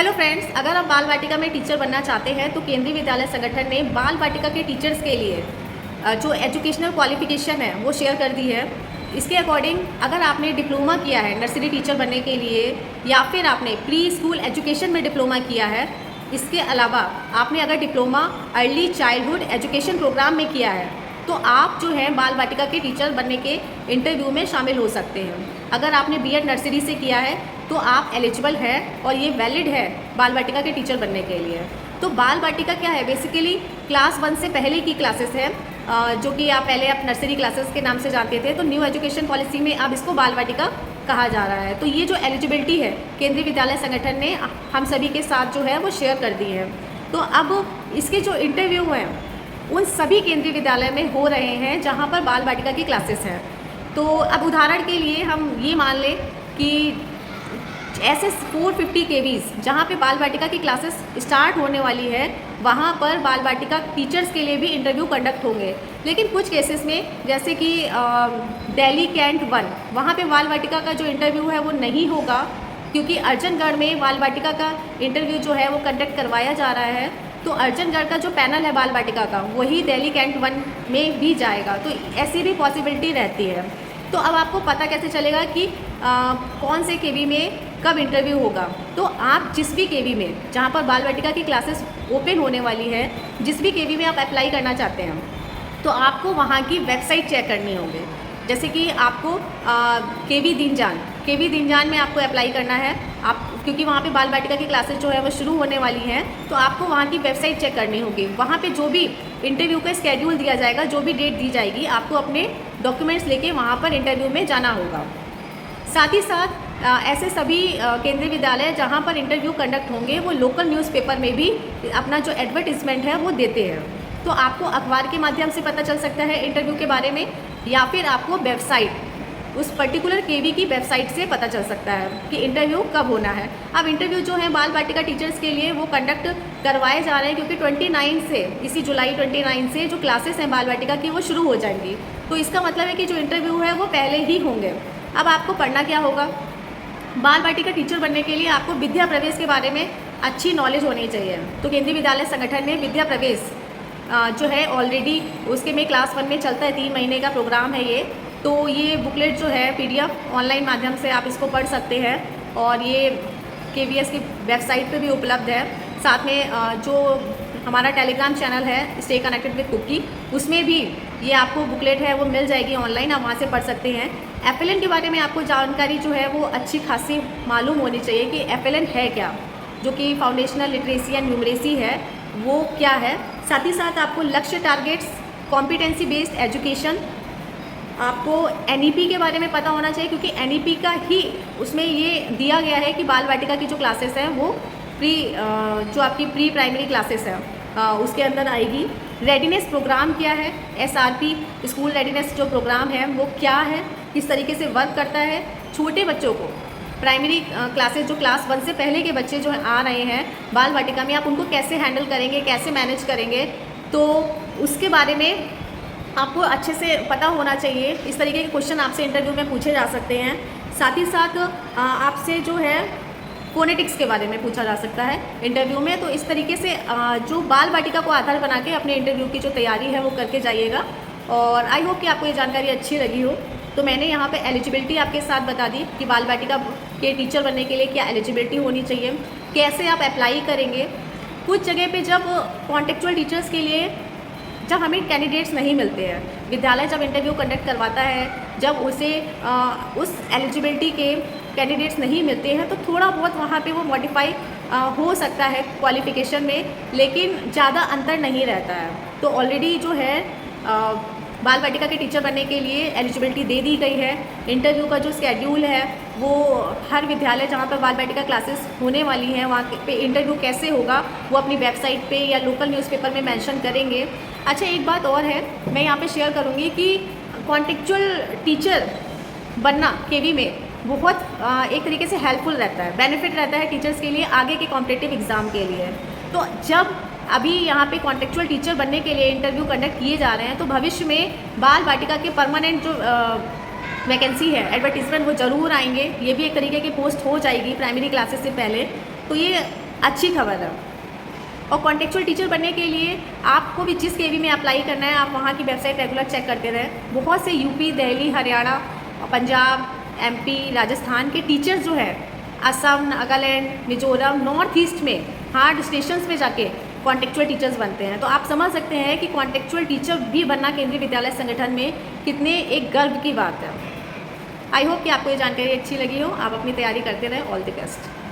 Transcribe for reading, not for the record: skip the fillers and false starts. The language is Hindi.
हेलो फ्रेंड्स, अगर आप बाल वाटिका में टीचर बनना चाहते हैं तो केंद्रीय विद्यालय संगठन ने बाल वाटिका के टीचर्स के लिए जो एजुकेशनल क्वालिफिकेशन है वो शेयर कर दी है। इसके अकॉर्डिंग अगर आपने डिप्लोमा किया है नर्सरी टीचर बनने के लिए या फिर आपने प्री स्कूल एजुकेशन में डिप्लोमा किया है, इसके अलावा आपने अगर diploma early childhood education program में किया है तो आप जो है बाल वाटिका के टीचर बनने के इंटरव्यू में शामिल हो सकते हैं। अगर आपने बीएड नर्सरी से किया है तो आप एलिजिबल हैं और ये वैलिड है बाल वाटिका के टीचर बनने के लिए। तो बाल वाटिका क्या है? बेसिकली क्लास 1 से पहले की क्लासेस है, जो कि आप पहले आप नर्सरी क्लासेस के नाम से जानते थे, तो न्यू एजुकेशन पॉलिसी में अब इसको बाल वाटिका कहा जा रहा है। तो ये जो एलिजिबिलिटी है केंद्रीय विद्यालय संगठन ने हम सभी के साथ जो है वो शेयर कर दी है। तो अब इसके जो इंटरव्यू हैं उन सभी केंद्रीय विद्यालय में हो रहे हैं जहाँ पर बाल वाटिका की क्लासेस हैं। तो अब उदाहरण के लिए हम ये मान लें कि SS 450 KVs जहाँ पे बाल वाटिका की क्लासेस स्टार्ट होने वाली है, वहाँ पर बाल वाटिका टीचर्स के लिए भी इंटरव्यू कंडक्ट होंगे। लेकिन कुछ केसेस में जैसे कि दिल्ली कैंट 1, वहाँ पे बाल वाटिका का जो इंटरव्यू है वो नहीं होगा, क्योंकि अर्जनगढ़ में बाल वाटिका का इंटरव्यू जो है वो कंडक्ट करवाया जा रहा है। तो अर्जनगढ़ का जो पैनल है बाल वाटिका का वही दिल्ली कैंट 1 में भी जाएगा। तो ऐसी भी पॉसिबिलिटी रहती है। तो अब आपको पता कैसे चलेगा कि कौन से केवी में कब इंटरव्यू होगा? तो आप जिस भी केवी में जहाँ पर बाल वाटिका की क्लासेस ओपन होने वाली है, जिस भी केवी में आप अप्लाई करना चाहते हैं, तो आपको वहाँ की वेबसाइट चेक करनी होगी। जैसे कि आपको केवी दीनजान में आपको अप्लाई करना है, आप क्योंकि वहाँ पे बाल वाटिका की क्लासेस जो है वो शुरू होने वाली हैं, तो आपको वहाँ की वेबसाइट चेक करनी होगी। वहाँ पे जो भी इंटरव्यू का स्केड्यूल दिया जाएगा, जो भी डेट दी जाएगी, आपको अपने डॉक्यूमेंट्स लेके वहाँ पर इंटरव्यू में जाना होगा। साथ ही साथ ऐसे सभी केंद्रीय विद्यालय जहाँ पर इंटरव्यू कंडक्ट होंगे वो लोकल न्यूज़पेपर में भी अपना जो एडवर्टिजमेंट है वो देते हैं। तो आपको अखबार के माध्यम से पता चल सकता है इंटरव्यू के बारे में, या फिर आपको वेबसाइट उस पर्टिकुलर केवी की वेबसाइट से पता चल सकता है कि इंटरव्यू कब होना है। अब इंटरव्यू जो है बाल वाटिका टीचर्स के लिए वो कंडक्ट करवाए जा रहे हैं, क्योंकि 29 से इसी जुलाई 29 से जो क्लासेस हैं बाल वाटिका की वो शुरू हो जाएंगी। तो इसका मतलब है कि जो इंटरव्यू है वो पहले ही होंगे। अब आपको पढ़ना क्या होगा? बाल वाटिका टीचर बनने के लिए आपको विद्या प्रवेश के बारे में अच्छी नॉलेज होनी चाहिए। तो केंद्रीय विद्यालय संगठन ने विद्या प्रवेश जो है ऑलरेडी उसके में क्लास 1 में चलता है, 3 महीने का प्रोग्राम है ये। तो ये बुकलेट जो है PDF ऑनलाइन माध्यम से आप इसको पढ़ सकते हैं और ये KVS की वेबसाइट पे भी उपलब्ध है। साथ में जो हमारा टेलीग्राम चैनल है स्टे कनेक्टेड विद कुकी, उसमें भी ये आपको बुकलेट है वो मिल जाएगी ऑनलाइन, आप वहाँ से पढ़ सकते हैं। FLN के बारे में आपको जानकारी जो है वो अच्छी खासी मालूम होनी चाहिए कि FLN है क्या, जो कि फाउंडेशनल लिटरेसी एंड न्यूमरेसी है, वो क्या है। साथ ही साथ आपको लक्ष्य, टारगेट्स, कॉम्पिटेंसी बेस्ड एजुकेशन, आपको NEP के बारे में पता होना चाहिए, क्योंकि NEP का ही उसमें ये दिया गया है कि बाल वाटिका की जो क्लासेस हैं वो जो आपकी प्री प्राइमरी क्लासेस है उसके अंदर आएगी। रेडीनेस प्रोग्राम क्या है? SRP स्कूल रेडीनेस जो प्रोग्राम है वो क्या है, किस तरीके से वर्क करता है। छोटे बच्चों को प्राइमरी क्लासेस जो क्लास 1 से पहले के बच्चे जो आ रहे हैं बाल वाटिका में, आप उनको कैसे हैंडल करेंगे, कैसे मैनेज करेंगे, तो उसके बारे में आपको अच्छे से पता होना चाहिए। इस तरीके के क्वेश्चन आपसे इंटरव्यू में पूछे जा सकते हैं। साथ ही साथ आपसे जो है फोनेटिक्स के बारे में पूछा जा सकता है इंटरव्यू में। तो इस तरीके से जो बाल वाटिका को आधार बना के अपने इंटरव्यू की जो तैयारी है वो करके जाइएगा। और आई होप कि आपको ये जानकारी अच्छी लगी हो। तो मैंने यहाँ पे एलिजिबिलिटी आपके साथ बता दी कि बाल वाटिका के टीचर बनने के लिए क्या एलिजिबिलिटी होनी चाहिए, कैसे आप अप्लाई करेंगे। कुछ जगह पे जब कॉन्टेक्चुअल टीचर्स के लिए जब हमें कैंडिडेट्स नहीं मिलते हैं, विद्यालय जब इंटरव्यू कंडक्ट करवाता है, जब उसे उस एलिजिबिलिटी के कैंडिडेट्स नहीं मिलते हैं, तो थोड़ा बहुत वहाँ पे वो मॉडिफाई हो सकता है क्वालिफ़िकेशन में, लेकिन ज़्यादा अंतर नहीं रहता है। तो ऑलरेडी जो है बाल वाटिका के टीचर बनने के लिए एलिजिबिलिटी दे दी गई है। इंटरव्यू का जो स्केड्यूल है वो हर विद्यालय जहाँ पर बाल वाटिका क्लासेस होने वाली हैं वहाँ पे इंटरव्यू कैसे होगा वो अपनी वेबसाइट पे या लोकल न्यूज़पेपर में मेंशन करेंगे। अच्छा, एक बात और है, मैं यहाँ पे शेयर करूँगी कि कॉन्टेक्चुअल टीचर बनना केवी में बहुत एक तरीके से हेल्पफुल रहता है, बेनिफिट रहता है टीचर्स के लिए आगे के कॉम्पिटिटिव एग्ज़ाम के लिए। तो जब अभी यहाँ पे कॉन्टेक्चुअल टीचर बनने के लिए इंटरव्यू कंडक्ट किए जा रहे हैं, तो भविष्य में बाल वाटिका के परमानेंट जो वैकेंसी है, एडवर्टीजमेंट, वो ज़रूर आएंगे। ये भी एक तरीके की पोस्ट हो जाएगी प्राइमरी क्लासेस से पहले। तो ये अच्छी खबर है। और कॉन्टेक्चुअल टीचर बनने के लिए आपको भी जिस केवी में अप्लाई करना है, आप वहाँ की वेबसाइट रेगुलर चेक करते रहें। बहुत से यूपी, दिल्ली, हरियाणा, पंजाब, एमपी, राजस्थान के टीचर्स जो है असम, नागालैंड, मिजोरम, नॉर्थ ईस्ट में हार्ड स्टेशंस में जाके कॉन्टेक्चुअल टीचर्स बनते हैं। तो आप समझ सकते हैं कि कॉन्टेक्चुअल टीचर भी बनना केंद्रीय विद्यालय संगठन में कितने एक गर्व की बात है। आई होप कि आपको ये जानकारी अच्छी लगी हो। आप अपनी तैयारी करते रहें। All the best.